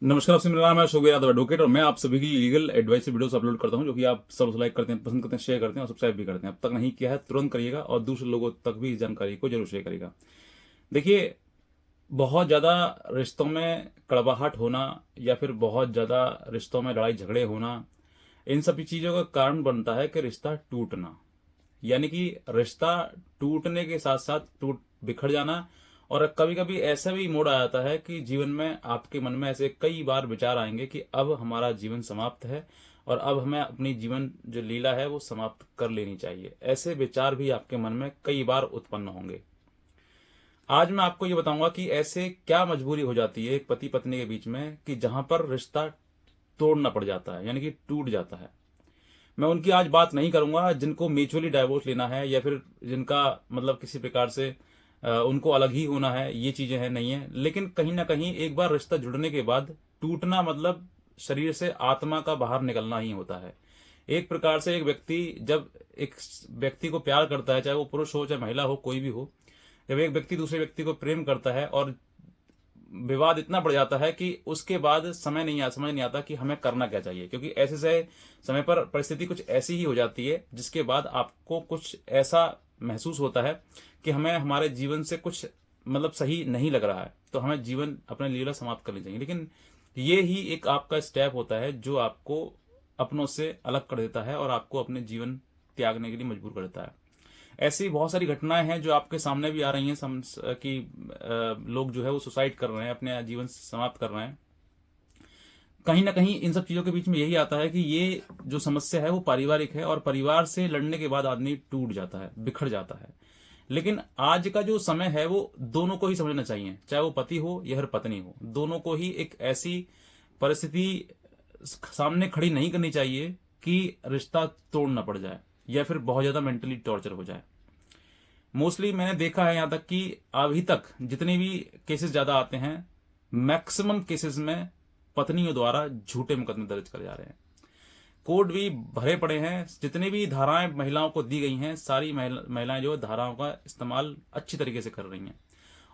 नमस्कार आपसे, मेरा नाम है अशोक यादव एडवोकेट और मैं आप सभी की लीगल एडवाइस वीडियोस अपलोड करता हूं जो कि आप सब लाइक करते हैं, पसंद करते हैं, शेयर करते हैं और सब्सक्राइब भी करते हैं। अब तक नहीं किया है तुरंत करिएगा और दूसरे लोगों तक भी इस जानकारी को जरूर शेयर करिएगा। देखिए, बहुत ज़्यादा रिश्तों में कड़वाहट होना या फिर बहुत ज़्यादा रिश्तों में लड़ाई झगड़े होना, इन सभी चीज़ों का कारण बनता है कि रिश्ता टूटना। यानी कि रिश्ता टूटने के साथ साथ टूट बिखर जाना। और कभी कभी ऐसा भी मोड़ आ जाता है कि जीवन में आपके मन में ऐसे कई बार विचार आएंगे कि अब हमारा जीवन समाप्त है और अब हमें अपनी जीवन जो लीला है वो समाप्त कर लेनी चाहिए। ऐसे विचार भी आपके मन में कई बार उत्पन्न होंगे। आज मैं आपको ये बताऊंगा कि ऐसे क्या मजबूरी हो जाती है एक पति पत्नी के बीच में कि जहां पर रिश्ता तोड़ना पड़ जाता है, यानी कि टूट जाता है। मैं उनकी आज बात नहीं करूंगा जिनको म्यूचुअली डाइवोर्स लेना है या फिर जिनका मतलब किसी प्रकार से उनको अलग ही होना है, ये चीजें हैं नहीं है। लेकिन कहीं ना कहीं एक बार रिश्ता जुड़ने के बाद टूटना मतलब शरीर से आत्मा का बाहर निकलना ही होता है। एक प्रकार से एक व्यक्ति जब एक व्यक्ति को प्यार करता है, चाहे वो पुरुष हो चाहे महिला हो, कोई भी हो, जब एक व्यक्ति दूसरे व्यक्ति को प्रेम करता है और विवाद इतना बढ़ जाता है कि उसके बाद समझ नहीं आता कि हमें करना क्या चाहिए, क्योंकि ऐसे से समय पर परिस्थिति कुछ ऐसी ही हो जाती है जिसके बाद आपको कुछ ऐसा महसूस होता है कि हमें हमारे जीवन से कुछ मतलब सही नहीं लग रहा है, तो हमें जीवन अपने लीला समाप्त करनी चाहिए। लेकिन ये ही एक आपका स्टेप होता है जो आपको अपनों से अलग कर देता है और आपको अपने जीवन त्यागने के लिए मजबूर कर देता है। ऐसी बहुत सारी घटनाएं हैं जो आपके सामने भी आ रही हैं कि लोग जो है वो सुसाइड कर रहे हैं, अपने जीवन समाप्त कर रहे हैं। कहीं ना कहीं इन सब चीजों के बीच में यही आता है कि ये जो समस्या है वो पारिवारिक है और परिवार से लड़ने के बाद आदमी टूट जाता है, बिखर जाता है। लेकिन आज का जो समय है वो दोनों को ही समझना चाहिए, चाहे वो पति हो या फिर पत्नी हो, दोनों को ही एक ऐसी परिस्थिति सामने खड़ी नहीं करनी चाहिए कि रिश्ता तोड़ना पड़ जाए या फिर बहुत ज्यादा मेंटली टॉर्चर हो जाए। मोस्टली मैंने देखा है यहाँ तक कि अभी तक जितने भी केसेस ज्यादा आते हैं, मैक्सिमम केसेस में पत्नियों द्वारा झूठे मुकदमे दर्ज करे जा रहे हैं। कोर्ट भी भरे पड़े हैं, जितनी भी धाराएं महिलाओं को दी गई हैं, सारी महिलाएं जो धाराओं का इस्तेमाल अच्छी तरीके से कर रही हैं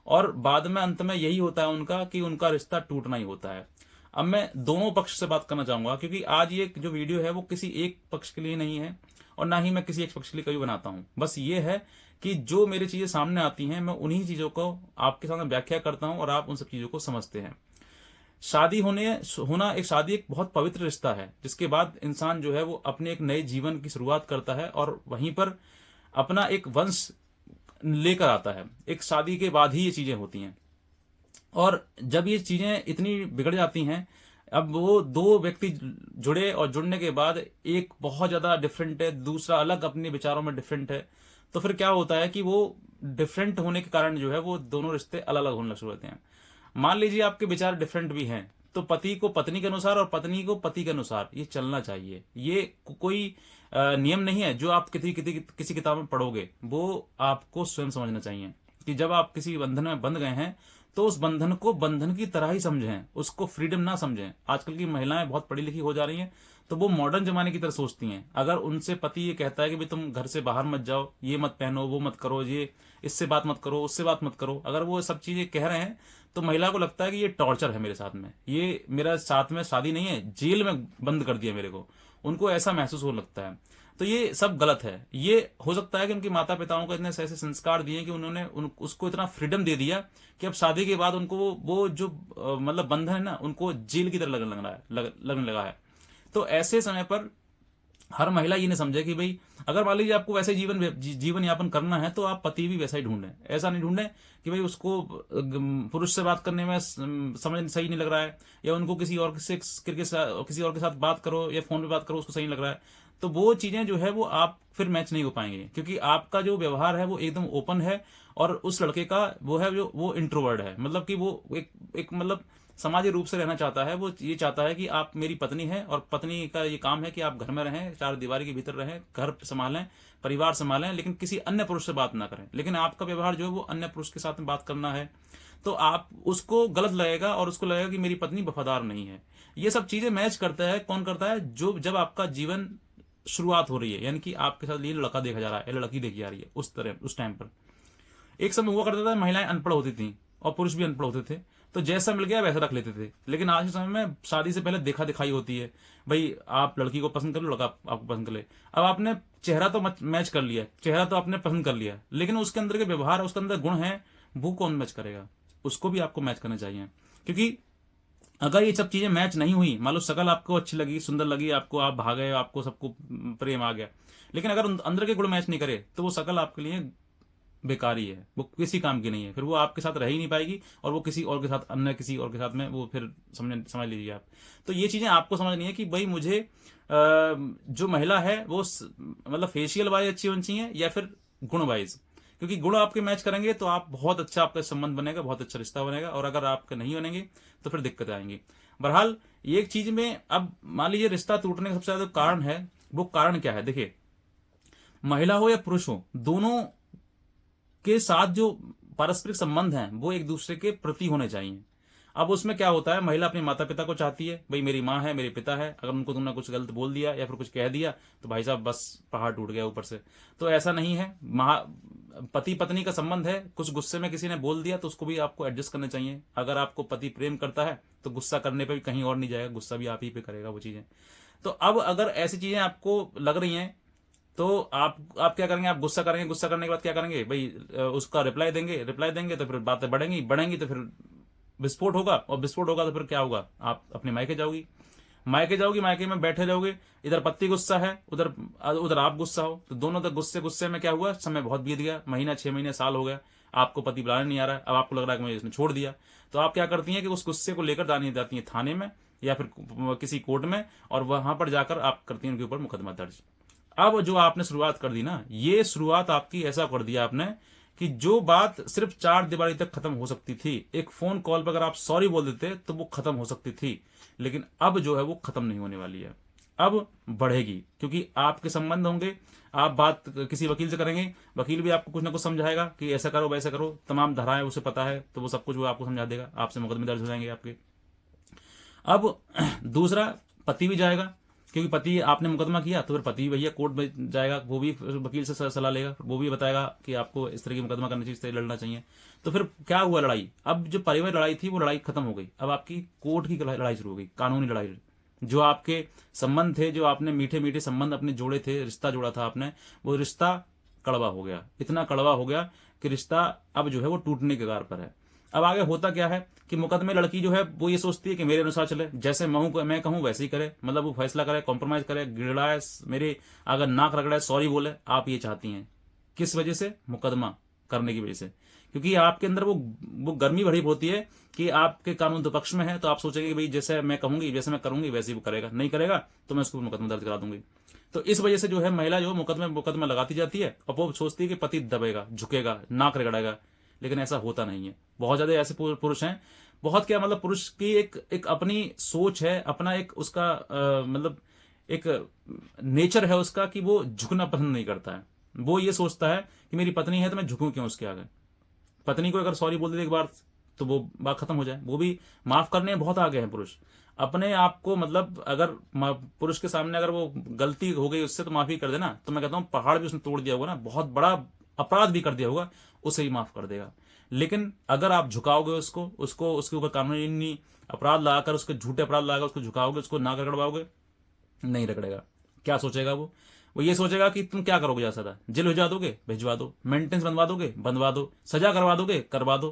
और बाद में अंत में यही होता है उनका कि उनका रिश्ता टूटना ही होता है। अब मैं दोनों पक्ष से बात करना चाहूंगा, क्योंकि आज ये जो वीडियो है वो किसी एक पक्ष के लिए नहीं है और ना ही मैं किसी एक पक्ष के लिए कभी बनाता हूं। बस ये है कि जो मेरी चीजें सामने आती हैं मैं उन्हीं चीजों को आपके सामने व्याख्या करता हूं और आप उन सब चीजों को समझते हैं। शादी होना एक शादी एक बहुत पवित्र रिश्ता है जिसके बाद इंसान जो है वो अपने एक नए जीवन की शुरुआत करता है और वहीं पर अपना एक वंश लेकर आता है। एक शादी के बाद ही ये चीजें होती हैं और जब ये चीजें इतनी बिगड़ जाती हैं, अब वो दो व्यक्ति जुड़े और जुड़ने के बाद एक बहुत ज्यादा डिफरेंट है, दूसरा अलग अपने विचारों में डिफरेंट है, तो फिर क्या होता है कि वो डिफरेंट होने के कारण जो है वो दोनों रिश्ते अलग अलग होने शुरू होते हैं। मान लीजिए आपके विचार डिफरेंट भी हैं, तो पति को पत्नी के अनुसार और पत्नी को पति के अनुसार ये चलना चाहिए। ये कोई नियम नहीं है जो आप किसी किताब में पढ़ोगे, वो आपको स्वयं समझना चाहिए कि जब आप किसी बंधन में बंध गए हैं तो उस बंधन को बंधन की तरह ही समझें, उसको फ्रीडम ना समझें। आजकल की महिलाएं बहुत पढ़ी लिखी हो जा रही हैं तो वो मॉडर्न जमाने की तरह सोचती हैं। अगर उनसे पति ये कहता है कि भाई तुम घर से बाहर मत जाओ, ये मत पहनो, वो मत करो, ये इससे बात मत करो, उससे बात मत करो, अगर वो सब चीजें कह रहे हैं तो महिला को लगता है कि ये टॉर्चर है मेरे साथ में, ये मेरा साथ में शादी नहीं है, जेल में बंद कर दिया मेरे को। उनको ऐसा महसूस हो लगता है। तो ये सब गलत है। ये हो सकता है कि उनके माता पिताओं को इतने ऐसे संस्कार दिए कि उन्होंने उसको इतना फ्रीडम दे दिया कि अब शादी के बाद उनको वो जो मतलब बंधन है ना, उनको जेल की तरह लगने लगा है। तो ऐसे समय पर हर महिला ये नहीं समझे कि भाई अगर मान लीजिए आपको वैसे जीवन यापन करना है तो आप पति भी वैसा ही ढूंढें। ऐसा नहीं ढूंढें कि भाई उसको पुरुष से बात करने में समझ सही नहीं लग रहा है या उनको किसी और के साथ बात करो या फोन पे बात करो उसको सही नहीं लग रहा है, तो वो चीजें जो है वो आप फिर मैच नहीं हो पाएंगे, क्योंकि आपका जो व्यवहार है वो एकदम ओपन है और उस लड़के का वो है जो वो इंट्रोवर्ड है, मतलब कि वो एक मतलब सामाजिक रूप से रहना चाहता है। वो ये चाहता है कि आप मेरी पत्नी है और पत्नी का ये काम है कि आप घर में रहें, चार दीवारी के भीतर रहें, घर संभालें, परिवार संभालें, लेकिन किसी अन्य पुरुष से बात ना करें। लेकिन आपका व्यवहार जो है वो अन्य पुरुष के साथ में बात करना है, तो आप उसको गलत लगेगा और उसको लगेगा कि मेरी पत्नी वफादार नहीं है। ये सब चीजें मैच करता है, कौन करता है? जो जब आपका जीवन शुरुआत हो रही है, यानी कि आपके साथ ये लड़का देखा जा रहा है, लड़की देखी जा रही है, उस तरह उस टाइम पर एक समय हुआ करता था महिलाएं अनपढ़ होती थी और पुरुष भी अनपढ़ होते थे, तो जैसा मिल गया वैसा रख लेते थे। लेकिन आज के समय में शादी से पहले देखा दिखाई होती है, भाई आप लड़की को पसंद कर लो, लड़का आपको पसंद कर ले। अब आपने चेहरा तो मैच कर लिया, चेहरा तो आपने पसंद कर लिया, लेकिन उसके अंदर के व्यवहार, उसके अंदर गुण है, वो कौन मैच करेगा? उसको भी आपको मैच करना चाहिए। क्योंकि अगर ये सब चीजें मैच नहीं हुई, मान लो शकल आपको अच्छी लगी, सुंदर लगी आपको, आप भागे, आपको सबको प्रेम आ गया, लेकिन अगर अंदर के गुण मैच नहीं करे तो वो शकल आपके लिए बेकार ही है, वो किसी काम की नहीं है, फिर वो आपके साथ रह ही नहीं पाएगी, और वो किसी और के साथ, अन्य किसी और के साथ में वो फिर समझ लीजिए आप। तो ये चीजें आपको समझनी है कि भाई मुझे जो महिला है वो मतलब फेशियल वाइज अच्छी होनी चाहिए या फिर गुण वाइज। क्योंकि गुण आपके मैच करेंगे तो आप बहुत अच्छा, आपका संबंध बनेगा, बहुत अच्छा रिश्ता बनेगा, और अगर आपके नहीं बनेंगे तो फिर दिक्कतें आएंगी। बहरहाल एक चीज में, अब मान लीजिए रिश्ता टूटने का सबसे ज्यादा कारण है, वो कारण क्या है? देखिए, महिला हो या पुरुष हो, दोनों के साथ जो पारस्परिक संबंध हैं वो एक दूसरे के प्रति होने चाहिए। अब उसमें क्या होता है, महिला अपने माता पिता को चाहती है, भाई मेरी माँ है, मेरे पिता है, अगर उनको तुमने कुछ गलत बोल दिया या फिर कुछ कह दिया तो भाई साहब बस पहाड़ टूट गया ऊपर से। तो ऐसा नहीं है, पति पत्नी का संबंध है, कुछ गुस्से में किसी ने बोल दिया तो उसको भी आपको एडजस्ट करना चाहिए। अगर आपको पति प्रेम करता है तो गुस्सा करने पे भी कहीं और नहीं जाएगा, गुस्सा भी आप ही पे करेगा वो चीजें। तो अब अगर ऐसी चीजें आपको लग रही हैं तो आप क्या करेंगे? आप गुस्सा करेंगे, गुस्सा करने के बाद क्या करेंगे भाई? उसका रिप्लाई देंगे तो फिर बातें बढ़ेंगी तो फिर विस्फोट होगा, और विस्फोट होगा तो फिर क्या होगा? आप अपने मायके जाओगी, मायके में बैठे रहोगे, इधर पति गुस्सा है, उधर आप गुस्सा हो, तो दोनों तक गुस्से में क्या हुआ? समय बहुत बीत गया, महीना 6 महीने साल हो गया, आपको पति बुलाने नहीं आ रहा है, अब आपको लग रहा है कि मुझे इसने छोड़ दिया। तो आप क्या करती हैं कि उस गुस्से को लेकर जाती हैं थाने में या फिर किसी कोर्ट में, और वहां पर जाकर आप करती हैं उनके ऊपर मुकदमा दर्ज। अब जो आपने शुरुआत कर दी ना, ये शुरुआत आपकी ऐसा कर दिया आपने कि जो बात सिर्फ 4 दीवारी तक खत्म हो सकती थी, एक फोन कॉल पर अगर आप सॉरी बोल देते तो वो खत्म हो सकती थी, लेकिन अब जो है वो खत्म नहीं होने वाली है, अब बढ़ेगी। क्योंकि आपके संबंध होंगे, आप बात किसी वकील से करेंगे, वकील भी आपको कुछ ना कुछ समझाएगा कि ऐसा करो वैसा करो, तमाम धाराएं उसे पता है, तो वो सब कुछ वो आपको समझा देगा, आपसे मुकदमे दर्ज हो जाएंगे आपके। अब दूसरा, पति भी जाएगा, क्योंकि पति, आपने मुकदमा किया तो फिर पति भैया कोर्ट में जाएगा, वो भी वकील से सलाह लेगा, वो भी बताएगा कि आपको इस तरह की मुकदमा करना चाहिए, इस तरह लड़ना चाहिए। तो फिर क्या हुआ? लड़ाई, अब जो पारिवारिक लड़ाई थी वो लड़ाई खत्म हो गई, अब आपकी कोर्ट की लड़ाई शुरू हो गई, कानूनी लड़ाई। जो आपके संबंध थे, जो आपने मीठे मीठे संबंध अपने जोड़े थे, रिश्ता जोड़ा था आपने, वो रिश्ता कड़वा हो गया, इतना कड़वा हो गया कि रिश्ता अब जो है वो टूटने के कगार पर है। अब आगे होता क्या है कि मुकदमे लड़की जो है वो ये सोचती है कि मेरे अनुसार चले, जैसे मैं कहूं वैसे ही करे, मतलब वो फैसला करे, कॉम्प्रोमाइज करे, गिड़ाए, मेरे अगर नाक रगड़ाए, सॉरी बोले, आप ये चाहती हैं। किस वजह से? मुकदमा करने की वजह से। क्योंकि आपके अंदर वो गर्मी भरी होती है कि आपके कानून तो पक्ष में है, तो आप सोचेंगे कि भाई जैसे मैं कहूंगी, जैसे मैं करूंगी वैसे ही वो करेगा, नहीं करेगा तो मैं उसको मुकदमा दर्ज करा दूंगी। तो इस वजह से जो है महिला जो मुकदमा लगाती जाती है, और वो सोचती है कि पति दबेगा, झुकेगा, नाक रगड़ेगा, लेकिन ऐसा होता नहीं है। बहुत ज्यादा ऐसे पुरुष हैं, बहुत क्या मतलब, पुरुष की एक अपनी सोच है, अपना एक उसका मतलब एक नेचर है उसका कि वो झुकना पसंद नहीं करता है। वो ये सोचता है कि मेरी पत्नी है तो मैं झुकूं क्यों उसके आगे। पत्नी को अगर सॉरी बोल दे एक बार तो वो बात खत्म हो जाए। वो भी माफ करने में बहुत आगे हैं पुरुष अपने आप को, मतलब अगर पुरुष के सामने अगर वो गलती हो गई उससे तो माफी कर देना, तो मैं कहता हूं पहाड़ भी उसने तोड़ दिया होगा ना, बहुत बड़ा अपराध भी कर दिया होगा, उसे ही माफ कर देगा। लेकिन अगर आप झुकाओगे उसको उसके ऊपर कानूनी अपराध लगाकर, उसके झूठे अपराध लगाकर उसको झुकाओगे, उसको ना रगड़वाओगे, नहीं रगड़ेगा। क्या सोचेगा वो ये सोचेगा कि तुम क्या करोगे, ज्यादा ज्यादा जेल भिजवा दोगे, भिजवा दो, मेंटेनेंस बनवा दोगे, बनवा दो, सजा करवा दोगे, करवा दो,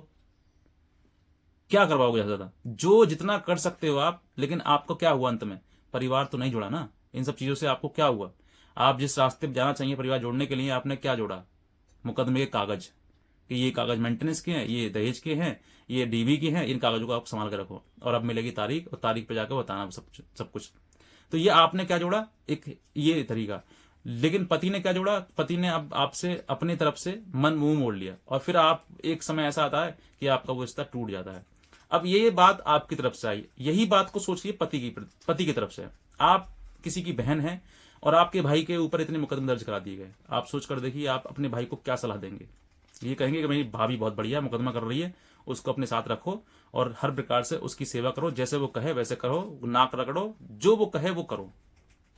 क्या करवाओगे ज्यादा ज्यादा, जो जितना कर सकते हो आप। लेकिन आपको क्या हुआ अंत में? परिवार तो नहीं जुड़ा ना इन सब चीजों से। आपको क्या हुआ? आप जिस रास्ते पर जाना चाहिए परिवार जोड़ने के लिए, आपने क्या जोड़ा? मुकदमे के कागज, कि ये कागज मेंटेनेंस के हैं, ये दहेज के हैं, ये डीवी के हैं, इन कागजों को आप संभाल के रखो, और अब मिलेगी तारीख, और तारीख पे जाकर बताना सब कुछ। तो ये आपने क्या जोड़ा? एक ये तरीका। लेकिन पति ने क्या जोड़ा? पति ने अब आपसे अपनी तरफ से मन मुंह मोड़ लिया, और फिर आप एक समय ऐसा आता है कि आपका वो रिश्ता टूट जाता है। अब ये बात आपकी तरफ से आई, यही बात को सोचिए पति की तरफ से। आप किसी की बहन है और आपके भाई के ऊपर इतने मुकदमे दर्ज करा दिए गए। आप सोच कर देखिए, आप अपने भाई को क्या सलाह देंगे? ये कहेंगे कि मेरी भाभी बहुत बढ़िया मुकदमा कर रही है, उसको अपने साथ रखो और हर प्रकार से उसकी सेवा करो, जैसे वो कहे वैसे करो, नाक रगड़ो, जो वो कहे वो करो।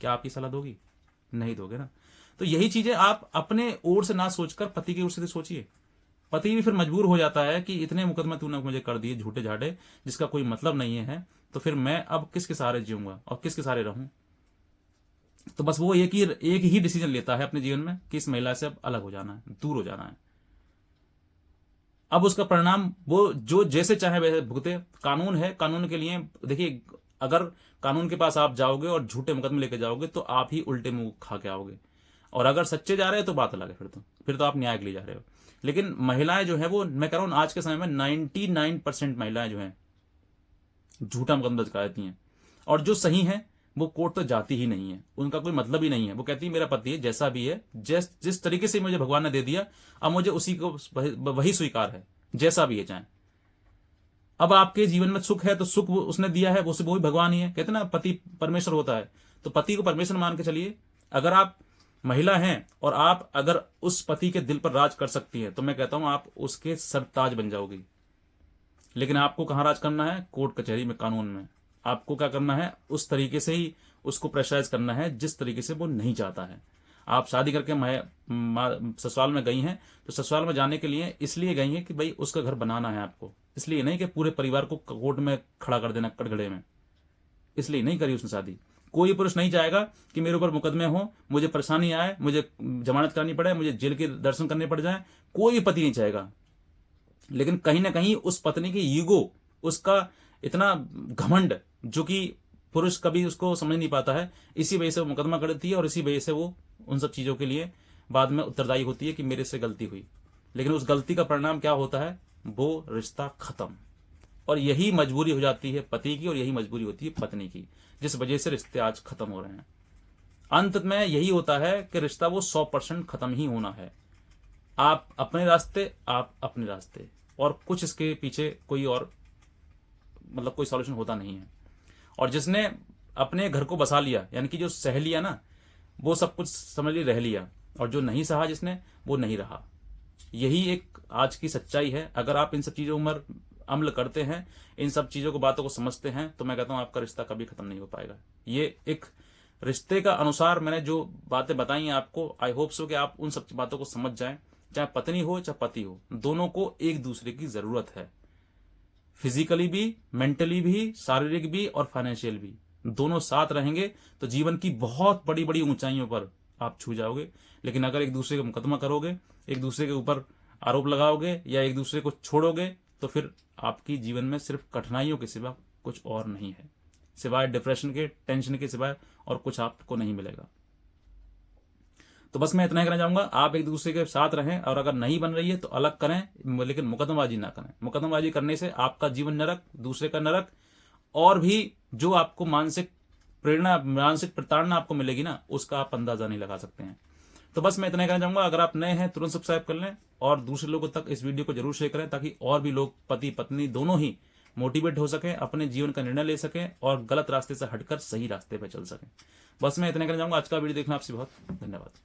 क्या आप ये सलाह दोगी? नहीं दोगे ना। तो यही चीजें आप अपने ओर से ना सोचकर पति की ओर से सोचिए। पति भी फिर मजबूर हो जाता है कि इतने मुकदमे तूने मुझे कर दिए झूठे झाटे, जिसका कोई मतलब नहीं है, तो फिर मैं अब किसके सहारे जीऊंगा और किसके सहारे रहूं। तो बस वो एक ही डिसीजन लेता है अपने जीवन में कि इस महिला से अब अलग हो जाना है, दूर हो जाना है। अब उसका परिणाम वो जो जैसे चाहे वैसे भुगते। कानून है, कानून के लिए देखिए, अगर कानून के पास आप जाओगे और झूठे मुकदमे लेके जाओगे तो आप ही उल्टे मुंह खा के आओगे, और अगर सच्चे जा रहे हैं तो बात अलग है, फिर तो आप न्याय के लिए जा रहे हो। लेकिन महिलाएं जो है वो, मैं कह रहा हूं आज के समय में 99% महिलाएं जो हैं झूठा मुकदमा दर्ज करा देती हैं, और जो सही है वो कोर्ट तो जाती ही नहीं है, उनका कोई मतलब ही नहीं है। वो कहती है मेरा पति है, जैसा भी है, जिस तरीके से मुझे भगवान ने दे दिया, अब मुझे उसी को वही स्वीकार है, जैसा भी है चाहे। अब आपके जीवन में सुख है तो सुख वो उसने दिया है, वो भी भगवान ही है। कहते ना पति परमेश्वर होता है, तो पति को परमेश्वर मान के चलिए। अगर आप महिला हैं और आप अगर उस पति के दिल पर राज कर सकती हैं, तो मैं कहता हूं आप उसके सरताज बन जाओगी। लेकिन आपको कहां राज करना है? कोर्ट कचहरी में, कानून में। आपको क्या करना है? उस तरीके से ही उसको प्रेशराइज करना है जिस तरीके से वो नहीं चाहता है। आप शादी करके ससुराल में गई हैं, तो ससुराल में जाने के लिए इसलिए गई हैं कि भाई उसका घर बनाना है आपको, इसलिए नहीं कि पूरे परिवार को कोर्ट में खड़ा कर देना कटघरे में। इसलिए नहीं करी उसने शादी। कोई पुरुष नहीं चाहेगा कि मेरे ऊपर मुकदमे हो, मुझे परेशानी आए, मुझे जमानत करनी पड़े, मुझे जेल के दर्शन करने पड़ जाए। कोई भी पति नहीं चाहेगा। लेकिन कहीं ना कहीं उस पत्नी की ईगो, उसका इतना घमंड, जो कि पुरुष कभी उसको समझ नहीं पाता है, इसी वजह से वो मुकदमा कर देती है, और इसी वजह से वो उन सब चीजों के लिए बाद में उत्तरदायी होती है कि मेरे से गलती हुई। लेकिन उस गलती का परिणाम क्या होता है? वो रिश्ता खत्म। और यही मजबूरी हो जाती है पति की, और यही मजबूरी होती है पत्नी की, जिस वजह से रिश्ते आज खत्म हो रहे हैं। अंत में यही होता है कि रिश्ता वो 100% खत्म ही होना है। आप अपने रास्ते, आप अपने रास्ते, और कुछ इसके पीछे कोई और मतलब कोई सॉल्यूशन होता नहीं है। और जिसने अपने घर को बसा लिया, यानी कि जो सह लिया ना, वो सब कुछ समझ ली रह लिया, और जो नहीं सहा जिसने, वो नहीं रहा। यही एक आज की सच्चाई है। अगर आप इन सब चीजों पर अमल करते हैं, इन सब चीजों को, बातों को समझते हैं, तो मैं कहता हूं आपका रिश्ता कभी खत्म नहीं हो पाएगा। ये एक रिश्ते का अनुसार मैंने जो बातें बताई हैं आपको, आई होप सो कि आप उन सब बातों को समझ जाएं। चाहे पत्नी हो चाहे पति हो, दोनों को एक दूसरे की जरूरत है। फिजिकली भी, मेंटली भी, शारीरिक भी और फाइनेंशियल भी। दोनों साथ रहेंगे तो जीवन की बहुत बड़ी बड़ी ऊंचाइयों पर आप छू जाओगे। लेकिन अगर एक दूसरे को मुकदमा करोगे, एक दूसरे के ऊपर आरोप लगाओगे, या एक दूसरे को छोड़ोगे, तो फिर आपकी जीवन में सिर्फ कठिनाइयों के सिवा कुछ और नहीं है। सिवाय डिप्रेशन के, टेंशन के सिवाय और कुछ आपको नहीं मिलेगा। तो बस मैं इतना ही कहना चाहूंगा, आप एक दूसरे के साथ रहें, और अगर नहीं बन रही है तो अलग करें, लेकिन मुकदमाबाजी ना करें। मुकदमाबाजी करने से आपका जीवन नरक, दूसरे का नरक, और भी जो आपको मानसिक प्रेरणा, मानसिक प्रताड़ना आपको मिलेगी ना, उसका आप अंदाजा नहीं लगा सकते हैं। तो बस मैं इतना ही कहना चाहूंगा, अगर आप नए हैं तुरंत सब्सक्राइब कर लें, और दूसरे लोगों तक इस वीडियो को जरूर शेयर करें, ताकि और भी लोग, पति पत्नी दोनों ही मोटिवेट हो सकें, अपने जीवन का निर्णय ले सकें, और गलत रास्ते से हटकर सही रास्ते पर चल सकें। बस मैं इतना कहना चाहूंगा। आज का वीडियो देखना आपसे बहुत धन्यवाद।